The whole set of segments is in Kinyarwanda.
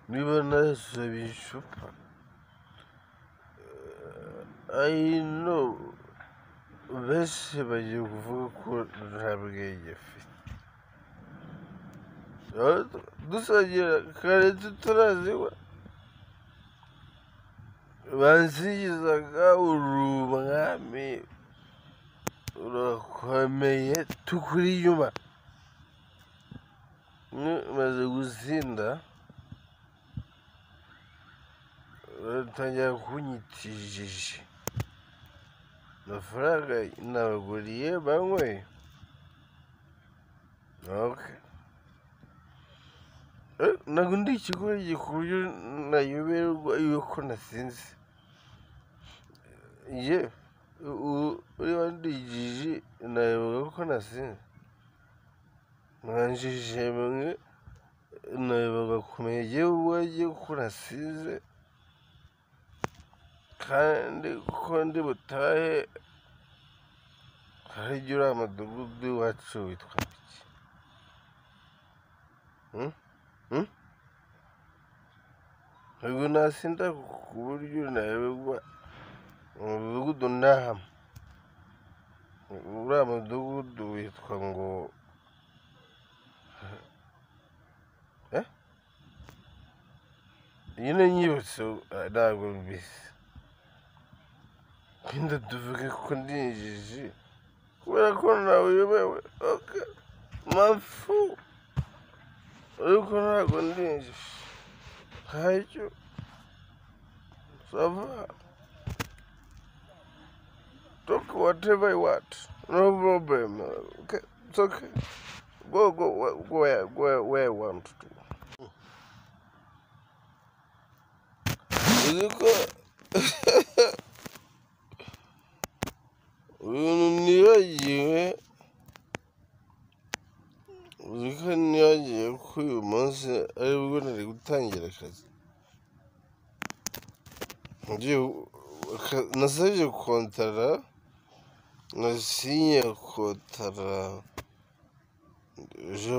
niba nasabye icupa I know benshi bagiye kuvuga ko nta bwenge afite dusangira kare tutaraziwa bansigizaga urumwami urakomeye tukuri inyuma maze gusinda batangira kunyitijije amafaranga nabaguriye banywe ntabwo ndi ikigoryi ku buryo nayoberwa yuko nasinze ye uri wandigije nayoberwa ko nasinze mwanjije mwe nayoberwa kumenya igihe wagiye ko nasinze kandi ko ndi butahe harya uriya mudugudu iwacu witwa iki ntabwo nasinda ku buryo nayoberwa umudugudu ndahamo uriya mudugudu witwa ngo nyine nyibutse ntabwo mbisi wenda tuvuge ko ndinjije kubera ko nawe uyobewe mafu ariko ntabwo ndinjije ntacyo sava talk whatever you want no problem okay it's okay go where you want to uziko ibintu nibagiwe uziko nibagiwe ko uyu munsi aribwo nari gutangira akazi nasabye kontara nasinye kontara ejo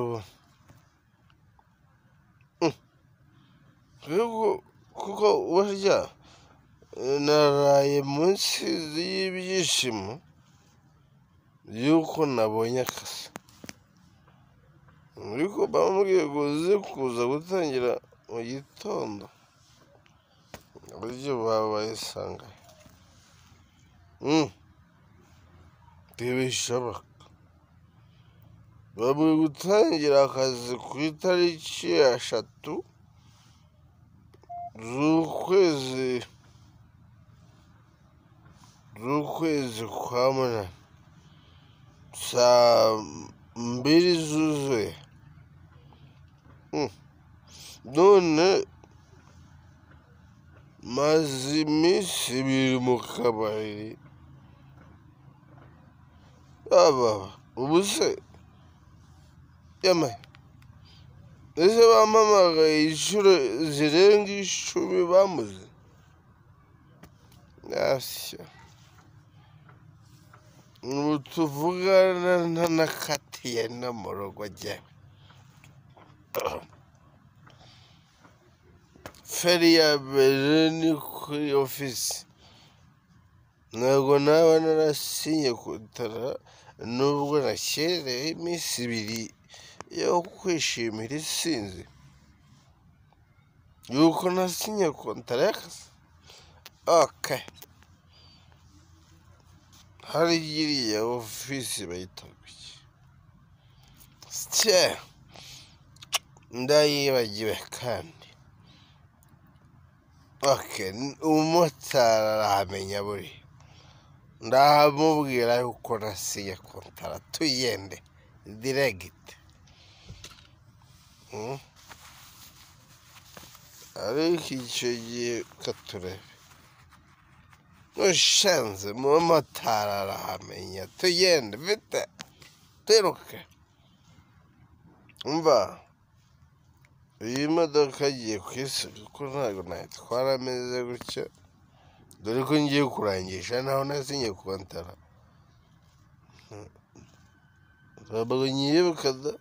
kuko burya naraye munsi y'ibyishimo yuko nabonye akazi ariko bambwiye ngo uze kuza gutangira mu gitondo uburyo babayisanga ntibishoboka bambwiye gutangira akazi ku itariki 3 z'ukwezi kwa munani saa 2 zuzuye none maze iminsi 2 mu kabari ubu se yamaye ese bampamagaye inshuro zirenga 10 bamuze yasya ubu tuvugana ntanakatiye no mu rugo jyewe feri ya mbere ni kuri ofisi ntabwo naba narasinye kontara nubwo nakereye iminsi 2 yo kwishimira isinzi yuko nasinye kontara y'akazi okay hari iriya ofisi bayita iki ndayibagiwe kandi okay umumotari arahamenya buri ndahamubwira yuko nasinye kontara tuyende diregite ariko icyo gihe katurebe ushanze umumotari arahamenya tuyende vite twiruke umva iyi modoka agiye kwisiga kuko ntabwo nayitwara ameze gutya dore ko ngiye kurangisha naho nasinye kontara ntabwo nyibuka da